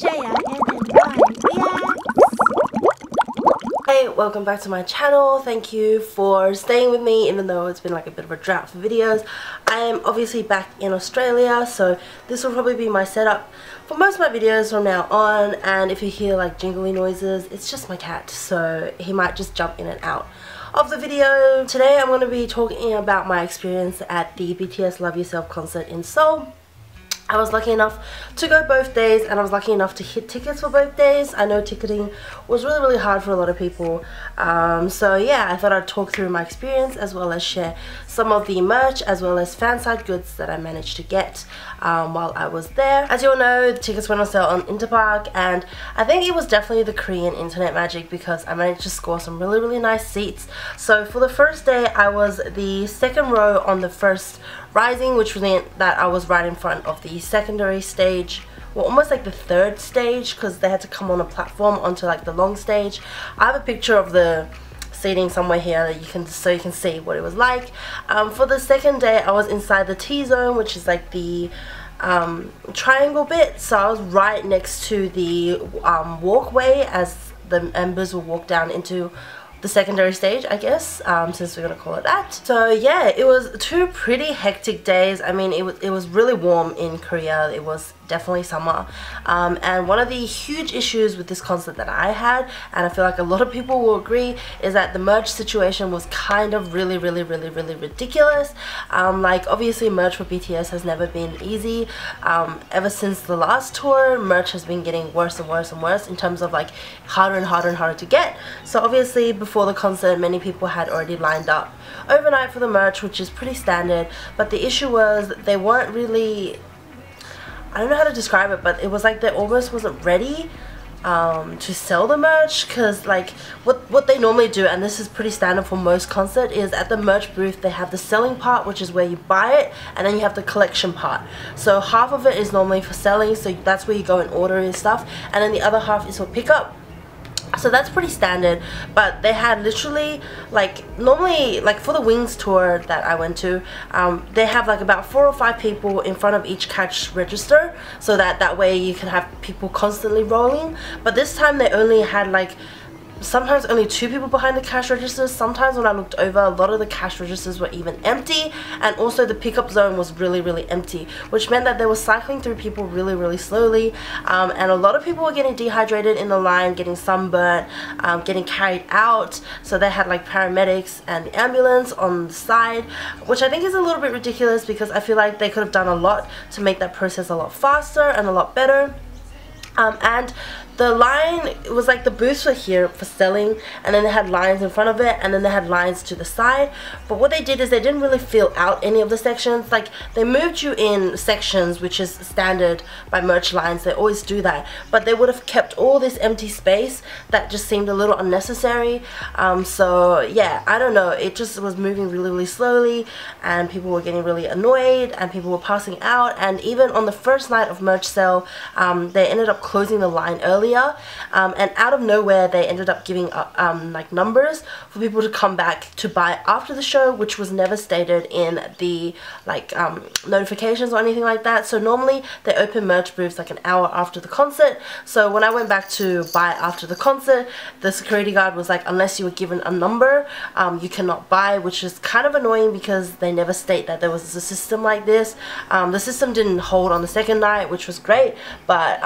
Shaya and Reacts. Hey, welcome back to my channel. Thank you for staying with me even though it's been like a bit of a drought for videos. I am obviously back in Australia, so this will probably be my setup for most of my videos from now on, and if you hear like jingly noises, it's just my cat, so he might just jump in and out of the video. Today I'm going to be talking about my experience at the BTS Love Yourself concert in Seoul. I was lucky enough to go both days, and I was lucky enough to hit tickets for both days. I know ticketing was really hard for a lot of people, so yeah, I thought I'd talk through my experience as well as share some of the merch as well as fan side goods that I managed to get while I was there. As you all know, the tickets went on sale on Interpark, and I think it was definitely the Korean internet magic because I managed to score some really nice seats. So for the first day, I was the second row on the first rising, which meant that I was right in front of the secondary stage, well, almost like the third stage, because they had to come on a platform onto like the long stage. I have a picture of the seating somewhere here that you can see what it was like. For the second day, I was inside the T zone, which is like the triangle bit, so I was right next to the walkway as the members will walk down into the secondary stage, I guess, since we're gonna call it that. So yeah, it was two pretty hectic days. I mean, it was really warm in Korea. It was definitely summer, and one of the huge issues with this concert that I had, and I feel like a lot of people will agree, is that the merch situation was kind of really ridiculous. Like, obviously merch for BTS has never been easy. Ever since the last tour, merch has been getting worse and worse in terms of like harder and harder to get. So obviously before the concert, many people had already lined up overnight for the merch, which is pretty standard, but the issue was they weren't really, I don't know how to describe it, but it was like they almost wasn't ready to sell the merch, because like what they normally do, and this is pretty standard for most concert, is at the merch booth they have the selling part, which is where you buy it, and then you have the collection part. So half of it is normally for selling, so that's where you go and order and stuff, and then the other half is for pickup. So that's pretty standard, but they had literally, like, normally, like for the Wings tour that I went to, they have like about 4 or 5 people in front of each cash register, so that way you can have people constantly rolling. But this time they only had like sometimes only 2 people behind the cash registers. Sometimes when I looked over, a lot of the cash registers were even empty, and also the pickup zone was really empty, which meant that they were cycling through people really slowly, and a lot of people were getting dehydrated in the line, getting sunburnt, getting carried out. So they had like paramedics and the ambulance on the side, which I think is a little bit ridiculous, because I feel like they could have done a lot to make that process a lot faster and a lot better. And the line, it was like the booths were here for selling, and then they had lines in front of it, and then they had lines to the side. But what they did is they didn't really fill out any of the sections. Like, they moved you in sections, which is standard by merch lines, they always do that, but they would have kept all this empty space that just seemed a little unnecessary. So yeah, I don't know, it just was moving really slowly, and people were getting really annoyed, and people were passing out. And even on the first night of merch sale, they ended up closing the line earlier, and out of nowhere they ended up giving like numbers for people to come back to buy after the show, which was never stated in the like notifications or anything like that. So normally they open merch booths like an hour after the concert. So when I went back to buy after the concert, the security guard was like, unless you were given a number, you cannot buy, which is kind of annoying because they never state that there was a system like this. The system didn't hold on the second night, which was great, but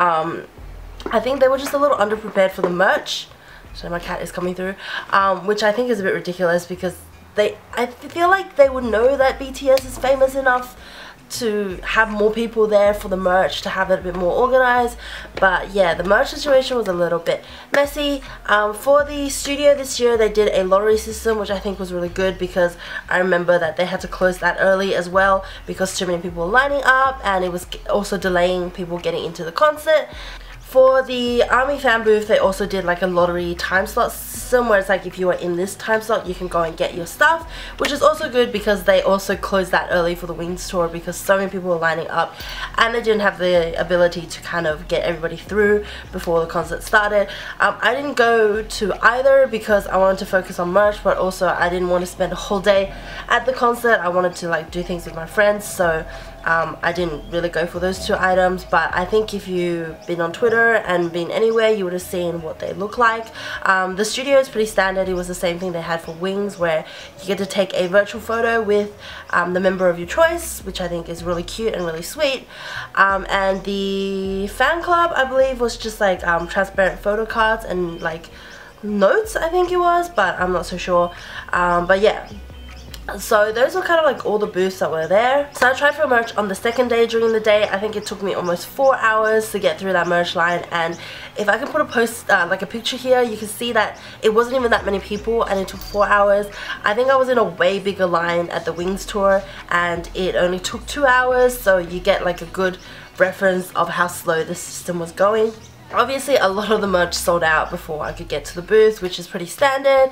I think they were just a little underprepared for the merch. So my cat is coming through, which I think is a bit ridiculous, because I feel like they would know that BTS is famous enough to have more people there for the merch, to have it a bit more organized. But yeah, the merch situation was a little bit messy. For the studio this year, they did a lottery system, which I think was really good, because I remember that they had to close that early as well because too many people were lining up, and it was also delaying people getting into the concert. For the ARMY fan booth, they also did like a lottery time slot system, where it's like if you are in this time slot you can go and get your stuff, which is also good because they also closed that early for the Wings tour because so many people were lining up, and they didn't have the ability to kind of get everybody through before the concert started. I didn't go to either because I wanted to focus on merch, but also I didn't want to spend a whole day at the concert. I wanted to like do things with my friends, so I didn't really go for those two items, but I think if you've been on Twitter and been anywhere, you would have seen what they look like. The studio is pretty standard. It was the same thing they had for Wings, where you get to take a virtual photo with the member of your choice, which I think is really cute and really sweet. And the fan club, I believe, was just like transparent photo cards and like notes, I think it was, but I'm not so sure. But yeah, so those were kind of like all the booths that were there. So I tried for merch on the second day during the day. I think it took me almost 4 hours to get through that merch line, and if I can put a post like a picture here, you can see that it wasn't even that many people and it took 4 hours. I think I was in a way bigger line at the Wings tour and it only took 2 hours, so you get like a good reference of how slow the system was going. Obviously a lot of the merch sold out before I could get to the booth, which is pretty standard.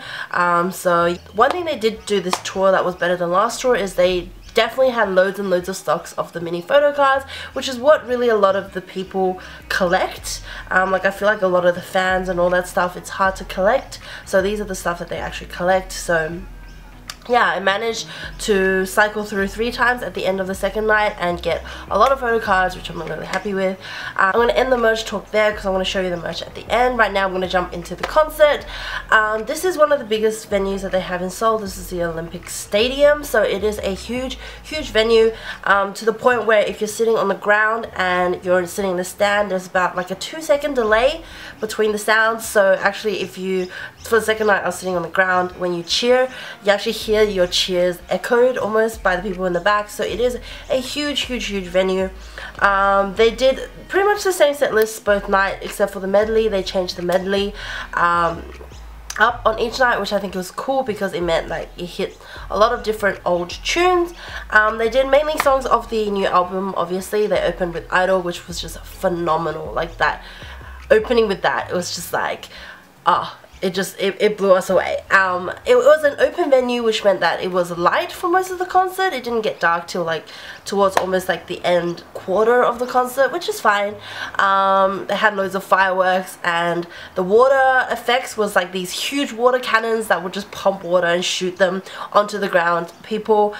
So one thing they did do this tour that was better than last tour is they definitely had loads and loads of stocks of the mini photo cards, which is what really a lot of the people collect. Like I feel like a lot of the fans and all that stuff, it's hard to collect, so these are the stuff that they actually collect. So yeah, I managed to cycle through 3 times at the end of the second night and get a lot of photo cards, which I'm really happy with. I'm going to end the merch talk there because I want to show you the merch at the end. Right now I'm going to jump into the concert. This is one of the biggest venues that they have in Seoul. This is the Olympic Stadium, so it is a huge venue, to the point where if you're sitting on the ground and you're sitting in the stand, there's about like a 2-second delay between the sounds. So actually, if you, for the second night I was sitting on the ground, when you cheer, you actually hear your cheers echoed almost by the people in the back. So it is a huge venue. They did pretty much the same set list both night except for the medley. They changed the medley up on each night, which I think was cool because it meant like it hit a lot of different old tunes. They did mainly songs of the new album. Obviously they opened with Idol, which was just phenomenal. Like that opening with that, it was just like it blew us away. It was an open venue, which meant that it was light for most of the concert. It didn't get dark till like towards almost like the end quarter of the concert, which is fine. They had loads of fireworks, and the water effects was like these huge water cannons that would just pump water and shoot them onto the ground people,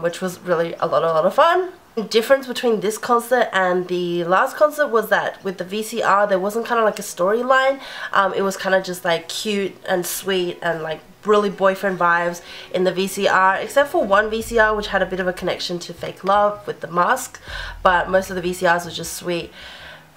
which was really a lot of fun. The difference between this concert and the last concert was that with the VCR there wasn't kind of like a storyline. It was kind of just like cute and sweet and like really boyfriend vibes in the VCR, except for one VCR which had a bit of a connection to Fake Love with the mask, but most of the VCRs was just sweet.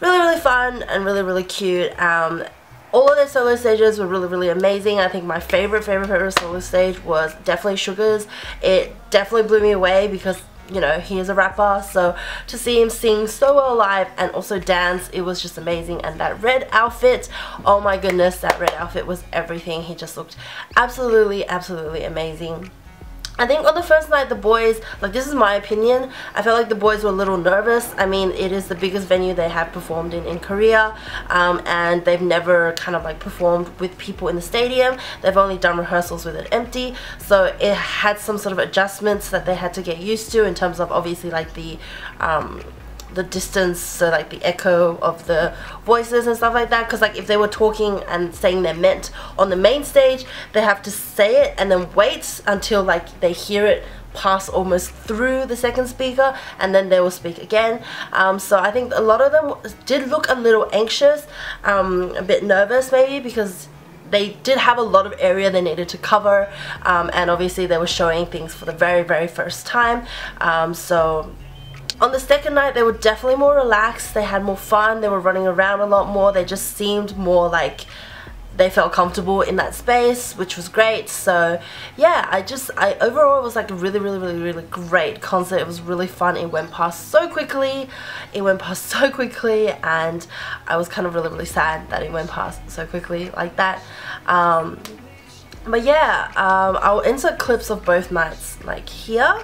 Really fun and really cute. All of their solo stages were really amazing. I think my favorite solo stage was definitely Sugar's. It definitely blew me away because, you know, he is a rapper, so to see him sing so well live and also dance, it was just amazing. And that red outfit, oh my goodness, that red outfit was everything. He just looked absolutely amazing. I think on the first night the boys, like this is my opinion, I felt like the boys were a little nervous. I mean, it is the biggest venue they have performed in Korea, and they've never kind of like performed with people in the stadium. They've only done rehearsals with it empty, so it had some sort of adjustments that they had to get used to in terms of obviously like the distance, so like the echo of the voices and stuff like that, because like if they were talking and saying their meant on the main stage, they have to say it and then wait until like they hear it pass almost through the second speaker and then they will speak again. So I think a lot of them did look a little anxious, a bit nervous maybe, because they did have a lot of area they needed to cover, and obviously they were showing things for the very first time. So on the second night they were definitely more relaxed, they had more fun, they were running around a lot more, they just seemed more like they felt comfortable in that space, which was great. So yeah, I overall it was like a really great concert. It was really fun. It went past so quickly, and I was kind of really sad that it went past so quickly like that. But yeah, I'll insert clips of both nights like here.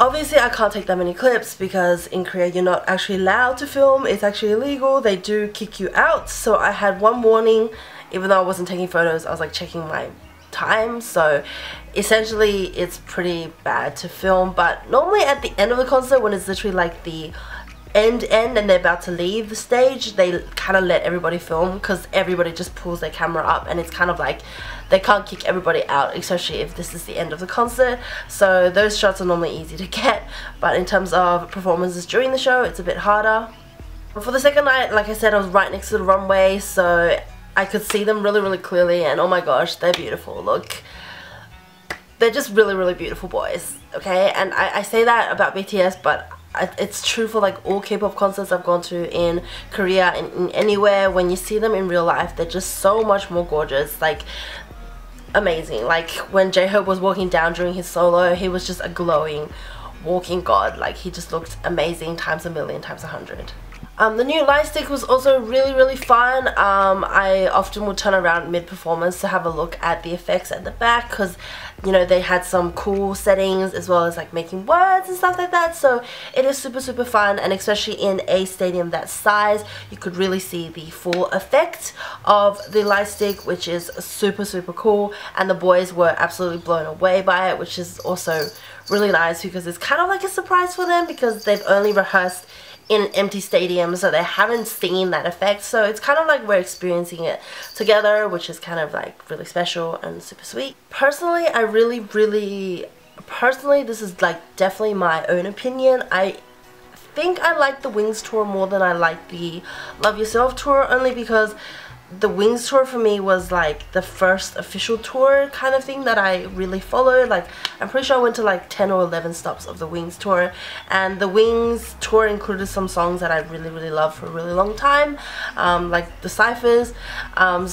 Obviously I can't take that many clips because in Korea you're not actually allowed to film. It's actually illegal. They do kick you out. So I had one warning. Even though I wasn't taking photos, I was like checking my time. So essentially it's pretty bad to film. But normally at the end of the concert, when it's literally like the end and they're about to leave the stage, they kind of let everybody film because everybody just pulls their camera up, and it's kind of like they can't kick everybody out, especially if this is the end of the concert. So those shots are normally easy to get, but in terms of performances during the show, it's a bit harder. But for the second night, like I said, I was right next to the runway, so I could see them really clearly, and oh my gosh, they're beautiful. Look, they're just really beautiful boys, okay? And I say that about BTS, but it's true for like all K-pop concerts I've gone to in Korea and in anywhere. When you see them in real life, they're just so much more gorgeous, like amazing. Like when J-Hope was walking down during his solo, he was just a glowing walking god. Like he just looked amazing times a million, times 100. The new light stick was also really fun. I often would turn around mid-performance to have a look at the effects at the back, because you know they had some cool settings as well as like making words and stuff like that. So it is super fun, and especially in a stadium that size, you could really see the full effect of the light stick, which is super cool. And the boys were absolutely blown away by it, which is also really nice because it's kind of like a surprise for them because they've only rehearsed in an empty stadium, so they haven't seen that effect. So it's kind of like we're experiencing it together, which is kind of like really special and super sweet. Personally, I personally, this is like definitely my own opinion, I think I like the Wings tour more than I like the Love Yourself tour, only because the Wings tour for me was like the first official tour kind of thing that I really followed. Like I'm pretty sure I went to like 10 or 11 stops of the Wings tour, and the Wings tour included some songs that I really loved for a really long time, like the cyphers.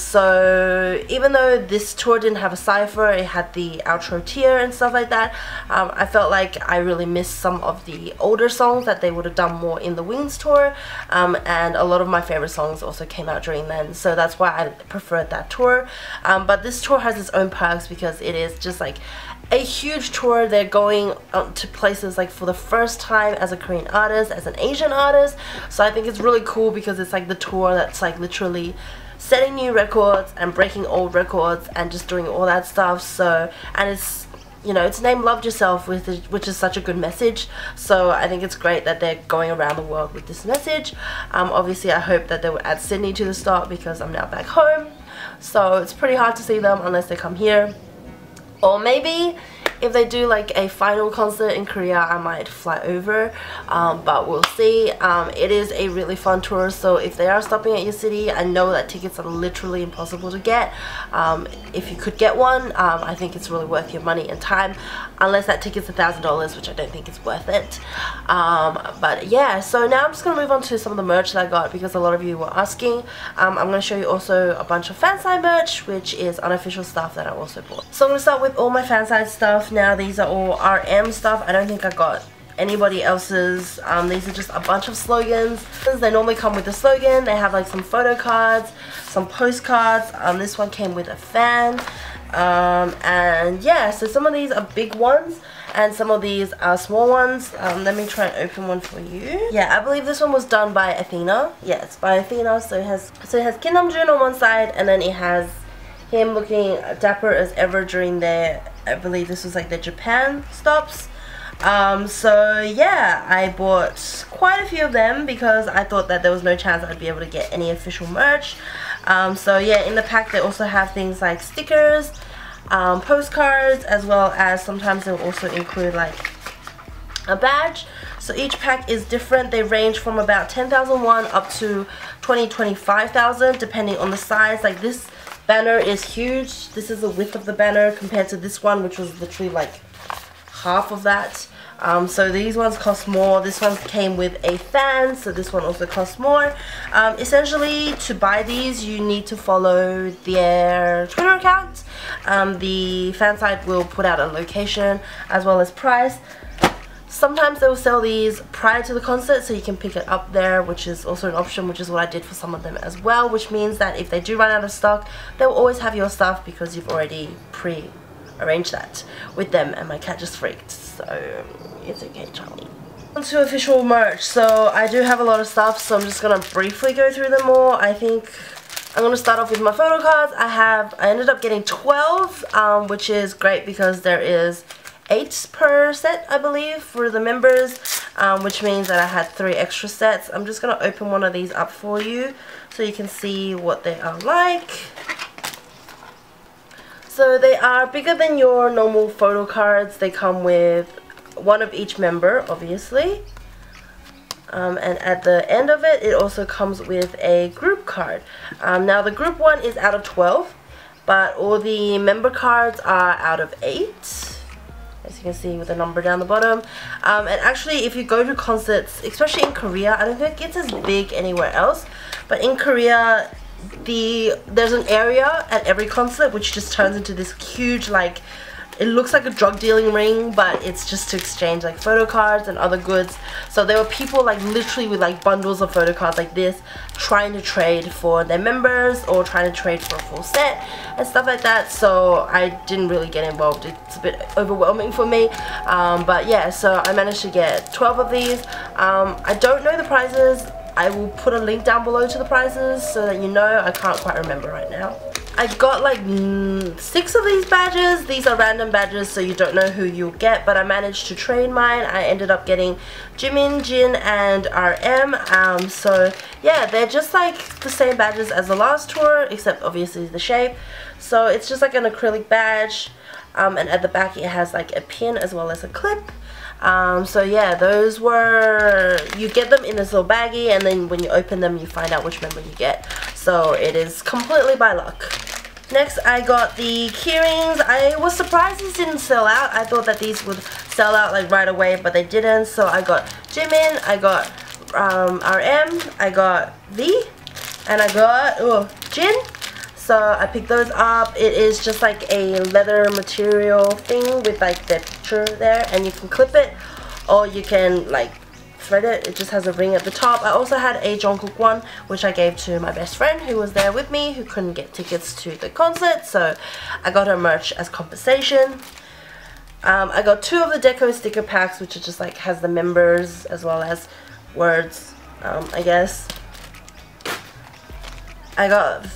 So even though this tour didn't have a cypher, it had the outro tier and stuff like that, I felt like I really missed some of the older songs that they would have done more in the Wings tour, and a lot of my favorite songs also came out during then, so that's why I preferred that tour. But this tour has its own perks because it is just like a huge tour. They're going to places like for the first time as a Korean artist, as an Asian artist, so I think it's really cool because it's like the tour that's like literally setting new records and breaking old records and just doing all that stuff. So, and it's, you know, it's named Love Yourself, which is such a good message. So I think it's great that they're going around the world with this message. Obviously I hope that they will add Sydney to the start because I'm now back home, so it's pretty hard to see them unless they come here. Or maybe if they do like a final concert in Korea, I might fly over, but we'll see. It is a really fun tour, so if they are stopping at your city, I know that tickets are literally impossible to get. If you could get one, I think it's really worth your money and time, unless that ticket's $1,000, which I don't think is worth it. But yeah, so now I'm just going to move on to some of the merch that I got because a lot of you were asking. I'm going to show you also a bunch of fanside merch, which is unofficial stuff that I also bought. So I'm going to start with all my fanside stuff. Now these are all RM stuff. I don't think I got anybody else's. These are just a bunch of slogans. They normally come with a slogan. They have like some photo cards, some postcards. This one came with a fan, and yeah, so some of these are big ones and some of these are small ones. Let me try and open one for you. Yeah, I believe this one was done by Athena. Yeah, it's by Athena. So it has Kim Namjoon on one side, and then it has him looking dapper as ever during their, I believe this was like the Japan stops. So yeah, I bought quite a few of them because I thought that there was no chance I'd be able to get any official merch. So yeah, in the pack they also have things like stickers, postcards, as well as sometimes they'll also include like a badge. So each pack is different. They range from about 10,000 won up to 25,000 depending on the size. Like this banner is huge. This is the width of the banner compared to this one, which was literally like half of that. So these ones cost more. This one came with a fan, so this one also costs more. Essentially, to buy these, you need to follow their Twitter account. The fan site will put out a location as well as price. Sometimes they will sell these prior to the concert, so you can pick it up there, which is also an option, which is what I did for some of them as well, which means that if they do run out of stock, they will always have your stuff because you've already arrange that with them, and my cat just freaked, so it's okay, Charlie. On to official merch. So I do have a lot of stuff, so I'm just gonna briefly go through them all. I think I'm gonna start off with my photo cards. I ended up getting 12, which is great because there is 8 per set, I believe, for the members, which means that I had 3 extra sets. I'm just gonna open one of these up for you so you can see what they are like. So they are bigger than your normal photo cards. They come with one of each member, obviously, and at the end of it, it also comes with a group card. Now the group one is out of 12, but all the member cards are out of 8, as you can see with the number down the bottom. And actually, if you go to concerts, especially in Korea, I don't think it's as big anywhere else, but in Korea there's an area at every concert which just turns into this huge, like, it looks like a drug dealing ring, but it's just to exchange like photo cards and other goods. So there were people like literally with like bundles of photo cards like this, trying to trade for their members or trying to trade for a full set and stuff like that. So I didn't really get involved. It's a bit overwhelming for me. But yeah, so I managed to get 12 of these. I don't know the prices. I will put a link down below to the prices so that you know. I can't quite remember right now. I got like 6 of these badges. These are random badges, so you don't know who you'll get, but I managed to trade mine. I ended up getting Jimin, Jin, and RM. So yeah, they're just like the same badges as the last tour, except obviously the shape. So it's just like an acrylic badge, and at the back it has like a pin as well as a clip. So yeah, those were, you get them in this little baggie, and then when you open them you find out which member you get. So it is completely by luck. Next, I got the keyrings. I was surprised these didn't sell out. I thought that these would sell out like right away, but they didn't. So I got Jimin, I got RM, I got V, and I got Jin. So I picked those up. It is just like a leather material thing with like the picture there, and you can clip it or you can like thread it. It just has a ring at the top. I also had a Jungkook one, which I gave to my best friend who was there with me, who couldn't get tickets to the concert, so I got her merch as compensation. I got 2 of the deco sticker packs, which are just like has the members as well as words, I guess. I got,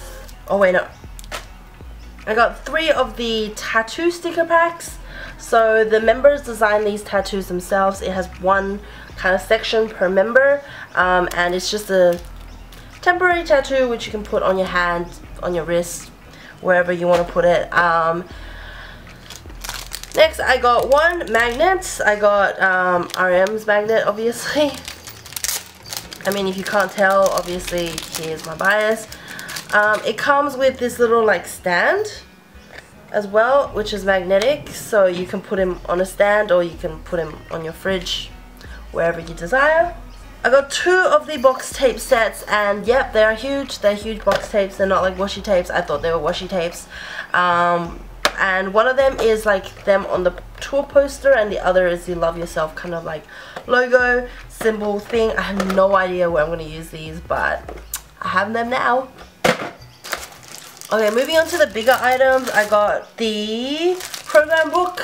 oh wait, no, I got 3 of the tattoo sticker packs. So the members design these tattoos themselves. It has one kind of section per member, and it's just a temporary tattoo which you can put on your hand, on your wrist, wherever you want to put it. Next, I got 1 magnet. I got RM's magnet, obviously. I mean, if you can't tell, obviously here's my bias. It comes with this little like stand as well, which is magnetic, so you can put him on a stand or you can put him on your fridge, wherever you desire. I got 2 of the box tape sets, and yep, they are huge. They're huge box tapes. They're not like washi tapes. I thought they were washi tapes. And one of them is like them on the tour poster, and the other is the Love Yourself kind of like logo symbol thing. I have no idea where I'm going to use these, but I have them now. Okay, moving on to the bigger items. I got the program book.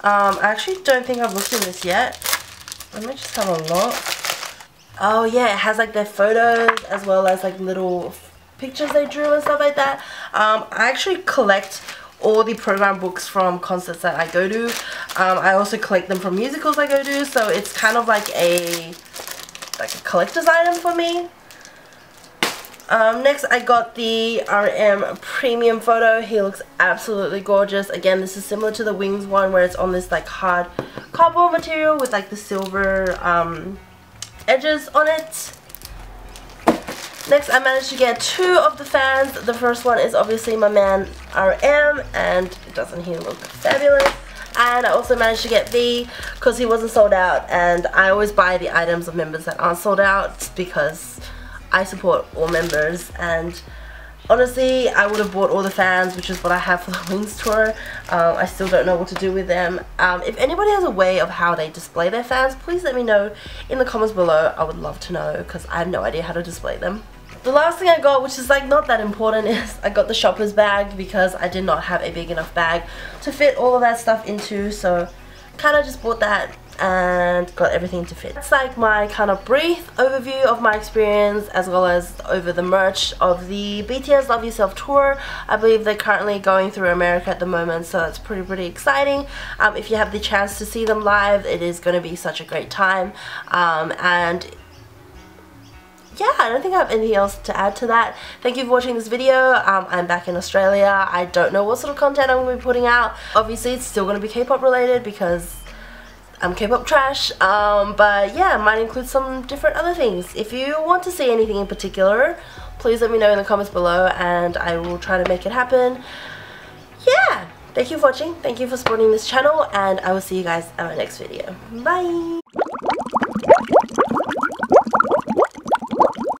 I actually don't think I've looked in this yet. Let me just have a look. Oh yeah, it has like their photos as well as like little pictures they drew and stuff like that. I actually collect all the program books from concerts that I go to. I also collect them from musicals I go to, so it's kind of like a collector's item for me. Next, I got the RM premium photo. He looks absolutely gorgeous. Again, this is similar to the Wings one, where it's on this like hard cardboard material with like the silver edges on it. Next, I managed to get 2 of the fans. The first one is obviously my man RM, and doesn't he look fabulous? And I also managed to get V because he wasn't sold out, and I always buy the items of members that aren't sold out because I support all members. And honestly, I would have bought all the fans, which is what I have for the Wings tour. I still don't know what to do with them. If anybody has a way of how they display their fans, please let me know in the comments below. I would love to know because I have no idea how to display them. The last thing I got, which is like not that important, is I got the shopper's bag because I did not have a big enough bag to fit all of that stuff into, so kind of just bought that and got everything to fit. That's like my kind of brief overview of my experience, as well as over the merch of the BTS Love Yourself tour. I believe they're currently going through America at the moment, so it's pretty exciting. If you have the chance to see them live, it is going to be such a great time. And yeah, I don't think I have anything else to add to that. Thank you for watching this video. I'm back in Australia. I don't know what sort of content I'm going to be putting out. Obviously it's still going to be K-pop related because I'm K-pop trash, but yeah, might include some different other things. If you want to see anything in particular, please let me know in the comments below and I will try to make it happen. Yeah, thank you for watching, thank you for supporting this channel, and I will see you guys in my next video. Bye!